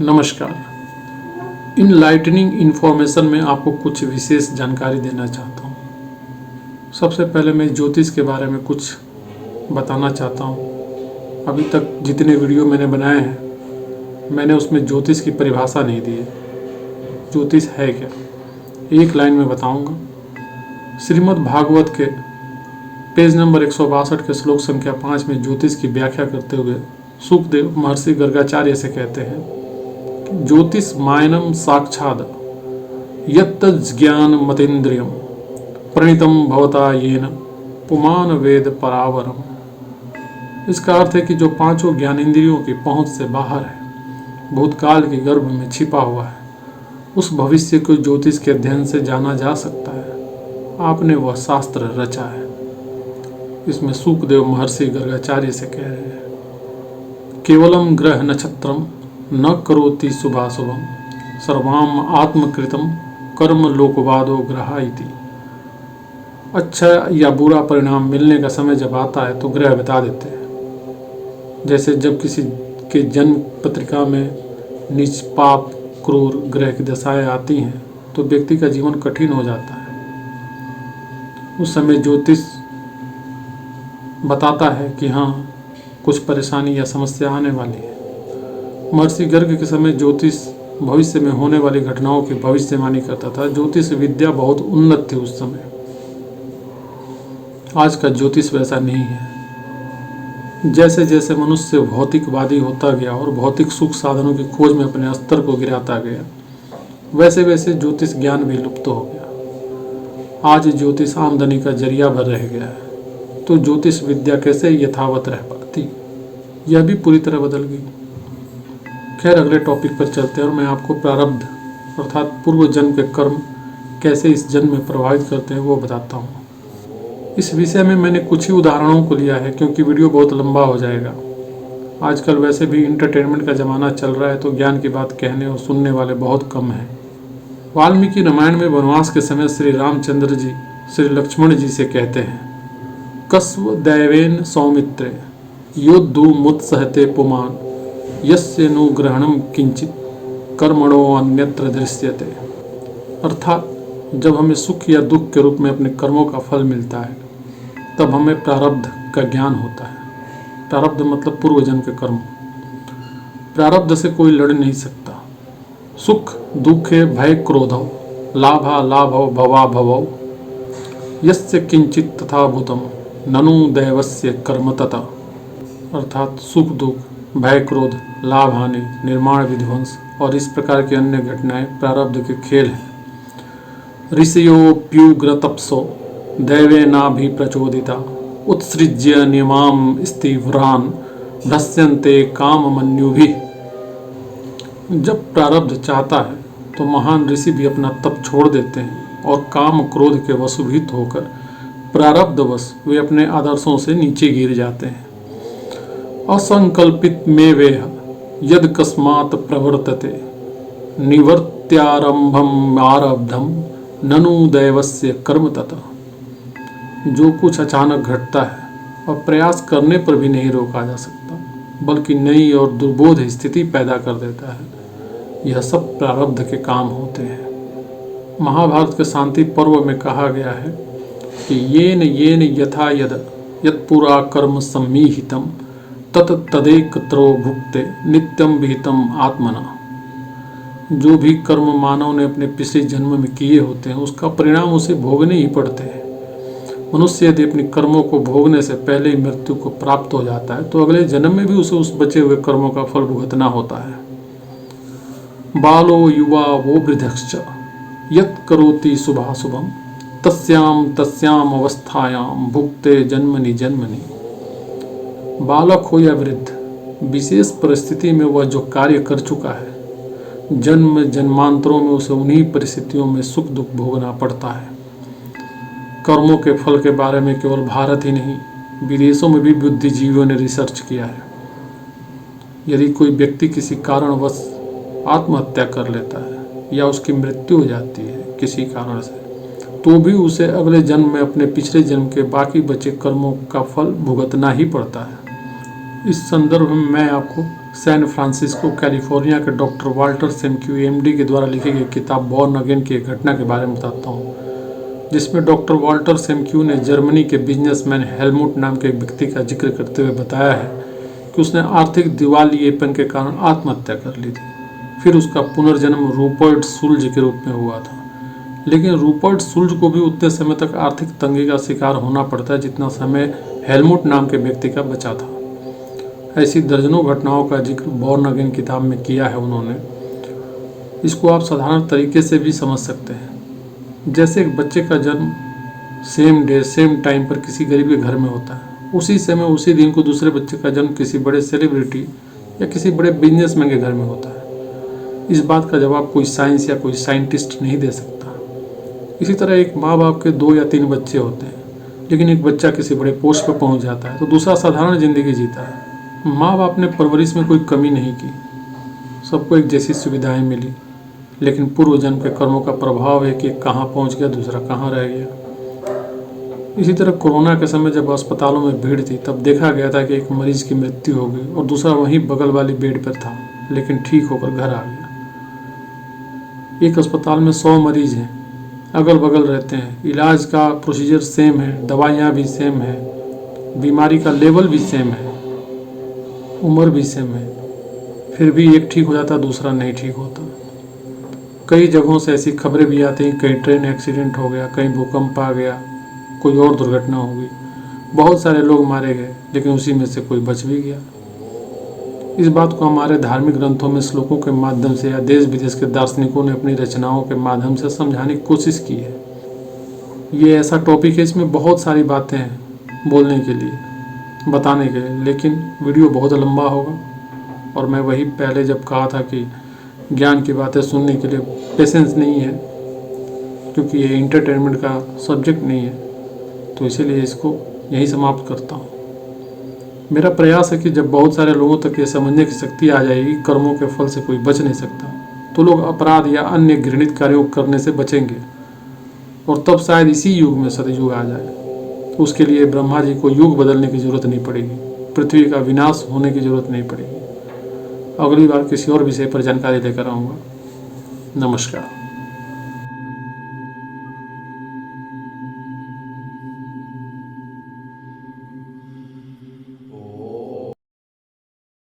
नमस्कार। Enlightening information में आपको कुछ विशेष जानकारी देना चाहता हूँ। सबसे पहले मैं ज्योतिष के बारे में कुछ बताना चाहता हूँ। अभी तक जितने वीडियो मैंने बनाए हैं, मैंने उसमें ज्योतिष की परिभाषा नहीं दी है। ज्योतिष है क्या, एक लाइन में बताऊँगा। श्रीमद् भागवत के पेज नंबर 162 के श्लोक संख्या 5 में ज्योतिष की व्याख्या करते हुए सुखदेव महर्षि गर्गाचार्य से कहते हैं, ज्योतिष मायनम साक्षाद यत्तज्ज्ञान मतेन्द्रियम प्रणीतम भवता येन पुमान वेद परावरम। इसका अर्थ है कि जो पांचों ज्ञानेंद्रियों की पहुंच से बाहर है, भूतकाल के गर्भ में छिपा हुआ है, उस भविष्य को ज्योतिष के अध्ययन से जाना जा सकता है। आपने वह शास्त्र रचा है। इसमें सुखदेव महर्षि गर्गाचार्य से कह रहे हैं, केवलम ग्रह नक्षत्रम न करोति शुभाशुभम सर्वाम आत्मकृतम कर्म लोकवादो ग्रहाइति। अच्छा या बुरा परिणाम मिलने का समय जब आता है तो ग्रह बता देते हैं। जैसे जब किसी के जन्म पत्रिका में नीच, पाप, क्रूर ग्रह की दशाएं आती हैं तो व्यक्ति का जीवन कठिन हो जाता है। उस समय ज्योतिष बताता है कि हाँ, कुछ परेशानी या समस्या आने वाली है। महर्षि गर्ग के समय ज्योतिष भविष्य में होने वाली घटनाओं की भविष्यवाणी करता था। ज्योतिष विद्या बहुत उन्नत थी उस समय। आज का ज्योतिष वैसा नहीं है। जैसे जैसे मनुष्य भौतिकवादी होता गया और भौतिक सुख साधनों की खोज में अपने स्तर को गिराता गया, वैसे वैसे ज्योतिष ज्ञान भी लुप्त हो गया। आज ज्योतिष आमदनी का जरिया भर रह गया है, तो ज्योतिष विद्या कैसे यथावत रह पाती, यह भी पूरी तरह बदल गई। खैर, अगले टॉपिक पर चलते हैं और मैं आपको प्रारब्ध अर्थात पूर्व जन्म के कर्म कैसे इस जन्म में प्रभावित करते हैं वो बताता हूँ। इस विषय में मैंने कुछ ही उदाहरणों को लिया है क्योंकि वीडियो बहुत लंबा हो जाएगा। आजकल वैसे भी इंटरटेनमेंट का ज़माना चल रहा है, तो ज्ञान की बात कहने और सुनने वाले बहुत कम हैं। वाल्मीकि रामायण में वनवास के समय श्री रामचंद्र जी श्री लक्ष्मण जी से कहते हैं, कस्व दैवेन सौमित्रे योद्धु मुत्सहते पुमान यस्य नु ग्रहणम किंचित कर्मणो अन्यत्र दृश्यते। अर्थात जब हमें सुख या दुख के रूप में अपने कर्मों का फल मिलता है, तब हमें प्रारब्ध का ज्ञान होता है। प्रारब्ध मतलब पूर्व जन्म के कर्म। प्रारब्ध से कोई लड़ नहीं सकता। सुख दुखे भय क्रोधौ लाभा लाभौ भवा भवौ यस्य किंचित तथा भूतम ननु दैवस्य कर्म तथा। अर्थात सुख दुख, भय क्रोध, लाभ हानि, निर्माण विध्वंस और इस प्रकार की अन्य घटनाएं प्रारब्ध के खेल हैं। ऋषयोऽप्युग्र तपसो दैवेनाभि प्रचोदिता उत्सृज्य नियमां स्थिव्रान् भ्रस्यन्ते काममन्युभिः। जब प्रारब्ध चाहता है तो महान ऋषि भी अपना तप छोड़ देते हैं और काम क्रोध के वशीभूत होकर प्रारब्धवश वे अपने आदर्शों से नीचे गिर जाते हैं। असंकल्पित में वेह यद कस्मात् प्रवर्तते निवर्त्यारंभम आरब्धम ननु दैवस्य कर्म ततः। जो कुछ अचानक घटता है और प्रयास करने पर भी नहीं रोका जा सकता, बल्कि नई और दुर्बोध स्थिति पैदा कर देता है, यह सब प्रारब्ध के काम होते हैं। महाभारत के शांति पर्व में कहा गया है कि येन येन यथा यद यत्पुरा कर्म सम्मीहितम तत तदेकत्रो भुक्ते नित्यम विहितम आत्मना। जो भी कर्म मानव ने अपने पिछले जन्म में किए होते हैं, उसका परिणाम उसे भोगने ही पड़ते हैं। मनुष्य यदि अपने कर्मों को भोगने से पहले ही मृत्यु को प्राप्त हो जाता है तो अगले जन्म में भी उसे उस बचे हुए कर्मों का फल भुगतना होता है। बालो युवा वो वृद्धश्च यत् करोति शुभाशुभम तस्याम तस्याम अवस्थायाम भुक्ते जन्मनि जन्मनि। बालक हो या वृद्ध, विशेष परिस्थिति में वह जो कार्य कर चुका है, जन्म जन्मांतरों में उसे उन्हीं परिस्थितियों में सुख दुख भोगना पड़ता है। कर्मों के फल के बारे में केवल भारत ही नहीं, विदेशों में भी बुद्धिजीवियों ने रिसर्च किया है। यदि कोई व्यक्ति किसी कारणवश आत्महत्या कर लेता है या उसकी मृत्यु हो जाती है किसी कारण से, तो भी उसे अगले जन्म में अपने पिछले जन्म के बाकी बचे कर्मों का फल भुगतना ही पड़ता है। इस संदर्भ में मैं आपको सैन फ्रांसिस्को कैलिफोर्निया के डॉक्टर वाल्टर सेमक्यू एमडी के द्वारा लिखी गई किताब बॉर्न अगेन की एक घटना के बारे में बताता हूँ, जिसमें डॉक्टर वाल्टर सेमक्यू ने जर्मनी के बिजनेसमैन हेलमुट नाम के एक व्यक्ति का जिक्र करते हुए बताया है कि उसने आर्थिक दिवालियेपन के कारण आत्महत्या कर ली थी। फिर उसका पुनर्जन्म रूपर्ट सुल्ज के रूप में हुआ था, लेकिन रूपर्ट सुल्ज को भी उतने समय तक आर्थिक तंगी का शिकार होना पड़ता है जितना समय हेलमुट नाम के व्यक्ति का बचा था। ऐसी दर्जनों घटनाओं का जिक्र बॉर्न अगेन किताब में किया है उन्होंने। इसको आप साधारण तरीके से भी समझ सकते हैं। जैसे एक बच्चे का जन्म सेम डे सेम टाइम पर किसी गरीब के घर में होता है, उसी समय उसी दिन को दूसरे बच्चे का जन्म किसी बड़े सेलिब्रिटी या किसी बड़े बिजनेसमैन के घर में होता है। इस बात का जवाब कोई साइंस या कोई साइंटिस्ट नहीं दे सकता। इसी तरह एक माँ बाप के 2 या 3 बच्चे होते हैं, लेकिन एक बच्चा किसी बड़े पोस्ट पर पहुंच जाता है तो दूसरा साधारण जिंदगी जीता है। माँ बाप ने परवरिश में कोई कमी नहीं की, सबको एक जैसी सुविधाएं मिली, लेकिन पूर्व जन्म के कर्मों का प्रभाव है कि कहाँ पहुंच गया, दूसरा कहाँ रह गया। इसी तरह कोरोना के समय जब अस्पतालों में भीड़ थी, तब देखा गया था कि एक मरीज की मृत्यु हो गई और दूसरा वहीं बगल वाली बेड पर था, लेकिन ठीक होकर घर आ गया। एक अस्पताल में 100 मरीज हैं, अगल बगल रहते हैं, इलाज का प्रोसीजर सेम है, दवाइयाँ भी सेम है, बीमारी का लेवल भी सेम है, उम्र भी सेम है, फिर भी एक ठीक हो जाता, दूसरा नहीं ठीक होता। कई जगहों से ऐसी खबरें भी आती हैं, कहीं ट्रेन एक्सीडेंट हो गया, कहीं भूकंप आ गया, कोई और दुर्घटना हो गई, बहुत सारे लोग मारे गए, लेकिन उसी में से कोई बच भी गया। इस बात को हमारे धार्मिक ग्रंथों में श्लोकों के माध्यम से या देश विदेश के दार्शनिकों ने अपनी रचनाओं के माध्यम से समझाने की कोशिश की है। ये ऐसा टॉपिक है, इसमें बहुत सारी बातें हैं बोलने के लिए, बताने के लिए, लेकिन वीडियो बहुत लंबा होगा। और मैं वही पहले जब कहा था कि ज्ञान की बातें सुनने के लिए पेशेंस नहीं है, क्योंकि ये इंटरटेनमेंट का सब्जेक्ट नहीं है, तो इसीलिए इसको यहीं समाप्त करता हूँ। मेरा प्रयास है कि जब बहुत सारे लोगों तक ये समझने की शक्ति आ जाएगी कर्मों के फल से कोई बच नहीं सकता, तो लोग अपराध या अन्य घृणित कार्यों करने से बचेंगे, और तब शायद इसी युग में सतयुग आ जाए। उसके लिए ब्रह्मा जी को युग बदलने की जरूरत नहीं पड़ेगी, पृथ्वी का विनाश होने की जरूरत नहीं पड़ेगी। अगली बार किसी और विषय पर जानकारी लेकर आऊँगा। नमस्कार।